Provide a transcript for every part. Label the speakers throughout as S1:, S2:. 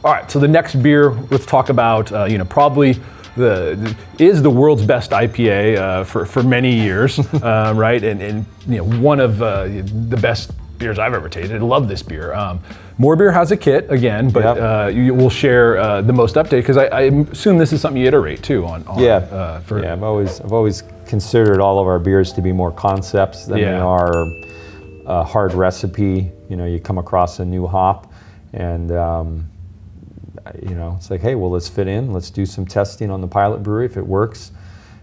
S1: All right, so the next beer, let's talk about, probably the world's best IPA for many years, right? And one of the best beers I've ever tasted. I love this beer. MoreBeer has a kit again, but you will share the most updated, because I assume this is something you iterate too on.
S2: I've always considered all of our beers to be more concepts than they are a hard recipe. You come across a new hop, and it's like, hey, well, let's fit in. Let's do some testing on the pilot brewery. If it works,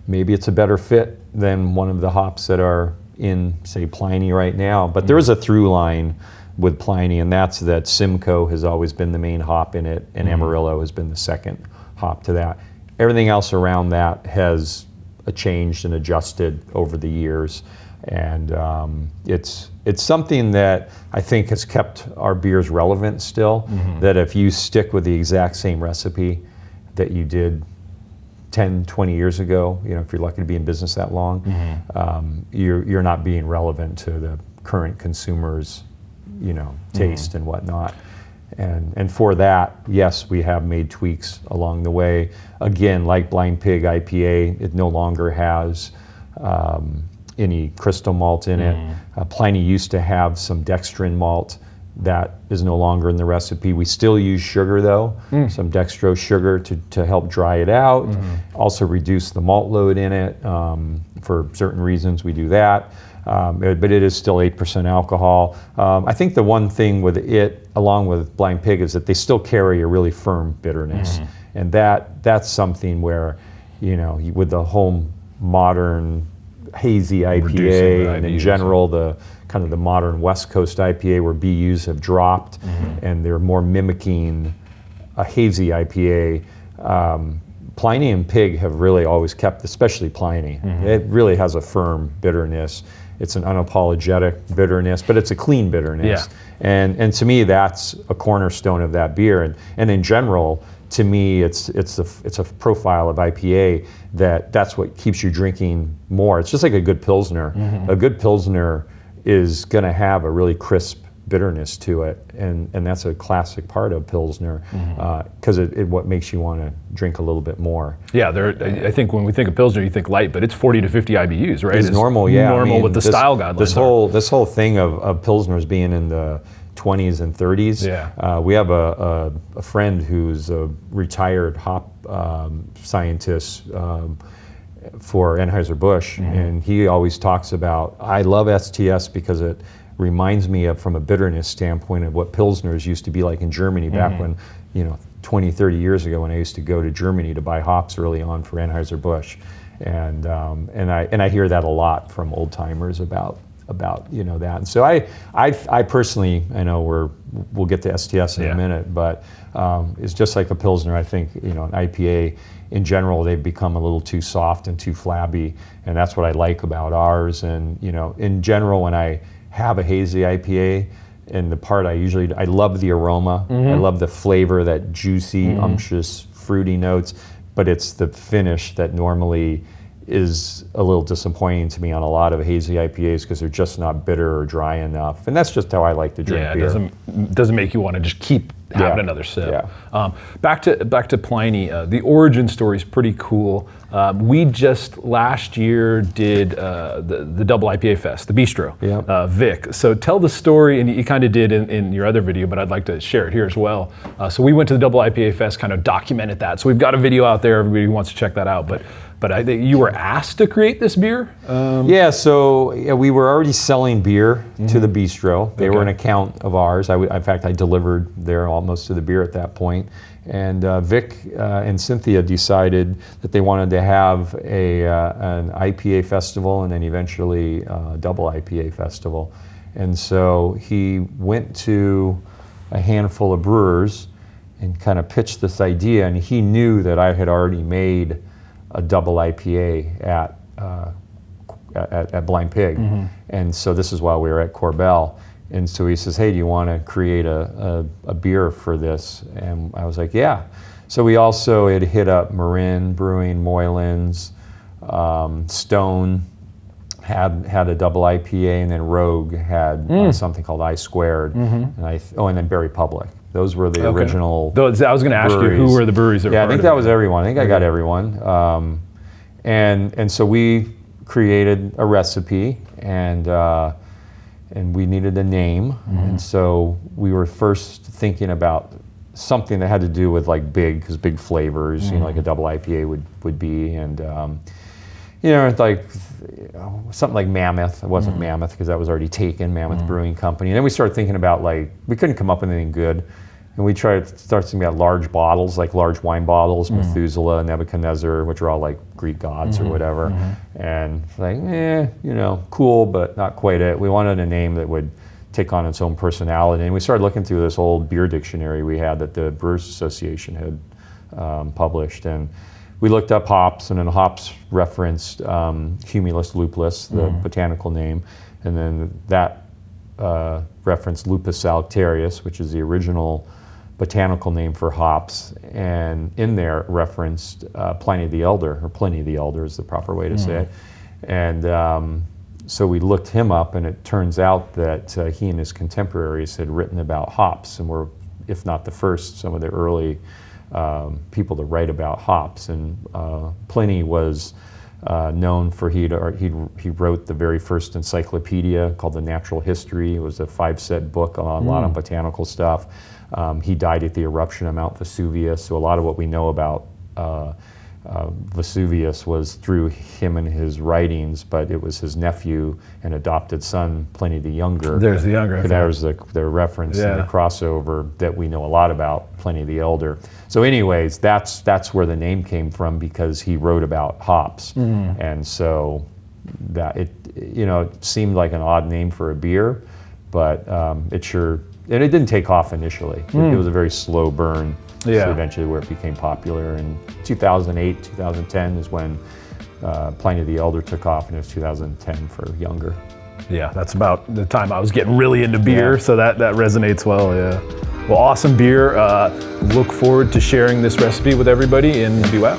S2: maybe it's a better fit than one of the hops that are in, say, Pliny right now. But there is a through line with Pliny, and that's that Simcoe has always been the main hop in it, and Amarillo has been the second hop to that. Everything else around that has changed and adjusted over the years, and it's something that I think has kept our beers relevant still, that if you stick with the exact same recipe that you did 10, 20 years ago, if you're lucky to be in business that long, you're not being relevant to the current consumers' taste and whatnot. And for that, yes, we have made tweaks along the way. Again, like Blind Pig IPA, it no longer has any crystal malt in it. Pliny used to have some dextrin malt. That is no longer in the recipe. We still use sugar though, some dextrose sugar to help dry it out, also reduce the malt load in it. For certain reasons we do that, but it is still 8% alcohol. I think the one thing with it, along with Blind Pig, is that they still carry a really firm bitterness. And that's something where, with the whole modern hazy IPA, and in general the kind of the modern West Coast IPA where BUs have dropped, and they're more mimicking a hazy IPA. Pliny and Pig have really always kept, especially Pliny, it really has a firm bitterness. It's an unapologetic bitterness, but it's a clean bitterness. And to me, that's a cornerstone of that beer. And in general, to me, it's a profile of IPA that's what keeps you drinking more. It's just like a good Pilsner. A good Pilsner is going to have a really crisp bitterness to it, and that's a classic part of Pilsner, because it what makes you want to drink a little bit more.
S1: I think when we think of Pilsner, you think light, but it's 40 to 50 IBUs, right?
S2: It's normal,
S1: normal with the style guidelines.
S2: This whole thing of Pilsners being in the 20s and 30s. We have a friend who's a retired hop scientist for Anheuser-Busch, and he always talks about, I love STS because it reminds me of, from a bitterness standpoint, of what Pilsners used to be like in Germany back when, 20, 30 years ago, when I used to go to Germany to buy hops early on for Anheuser-Busch. And I hear that a lot from old timers about that. And so I personally, I know we'll get to STS in a minute, but it's just like a Pilsner. I think, an IPA in general, they've become a little too soft and too flabby, and that's what I like about ours. And in general, when I have a hazy IPA, and the part I love the aroma, I love the flavor, that juicy, unctuous, fruity notes, but it's the finish that normally is a little disappointing to me on a lot of hazy IPAs, because they're just not bitter or dry enough. And that's just how I like to drink beer.
S1: It doesn't make you want to just keep having another sip. Back to Pliny. The origin story is pretty cool. We just last year did the Double IPA Fest, the Bistro, Vic. So tell the story, and you kind of did in your other video, but I'd like to share it here as well. So we went to the Double IPA Fest, kind of documented that. So we've got a video out there, everybody who wants to check that out. But I think you were asked to create this beer?
S2: So we were already selling beer to the Bistro. They were an account of ours. In fact, I delivered there most of the beer at that point. And Vic and Cynthia decided that they wanted to have an IPA festival, and then eventually a double IPA festival. And so he went to a handful of brewers and kind of pitched this idea, and he knew that I had already made a double IPA at Blind Pig. And so this is while we were at Korbel. And so he says, hey, do you want to create a beer for this? And I was like, yeah. So we also had hit up Marin Brewing, Moylan's, Stone, had a double IPA, and then Rogue had something called I Squared, and then Berry Public. Those were the original.
S1: Those, I was going to ask you who were the breweries that were
S2: I think that was everyone. I think I got everyone. And so we created a recipe, and we needed a name, and so we were first thinking about something that had to do with like big flavors, like a double IPA would be, and like something like Mammoth. It wasn't Mammoth because that was already taken, Mammoth Brewing Company. And then we started thinking about we couldn't come up with anything good. And we tried to start thinking about large bottles, like large wine bottles, Methuselah, Nebuchadnezzar, which are all like Greek gods or whatever. And like, cool, but not quite it. We wanted a name that would take on its own personality. And we started looking through this old beer dictionary we had that the Brewers Association had published. And we looked up hops, and then hops referenced Humulus lupulus, the botanical name. And then that referenced Lupus saluterius, which is the original botanical name for hops, and in there it referenced Pliny the Elder, or Pliny the Elder is the proper way to say it. And so we looked him up, and it turns out that he and his contemporaries had written about hops, and were, if not the first, some of the early people to write about hops. And Pliny was known for he wrote the very first encyclopedia called the Natural History. It was a 5-set book on a lot of botanical stuff. He died at the eruption of Mount Vesuvius, so a lot of what we know about Vesuvius was through him and his writings, but it was his nephew and adopted son, Pliny the Younger.
S1: There's the Younger.
S2: And there's the reference and the crossover that we know a lot about Pliny the Elder. So anyways, that's where the name came from, because he wrote about hops. And so that it seemed like an odd name for a beer, but and it didn't take off initially. It was a very slow burn.
S1: Yeah.
S2: So eventually where it became popular. In 2008, 2010 is when Pliny the Elder took off, and it was 2010 for Younger.
S1: Yeah, that's about the time I was getting really into beer, so that resonates well, yeah. Well, awesome beer. Look forward to sharing this recipe with everybody, and be well.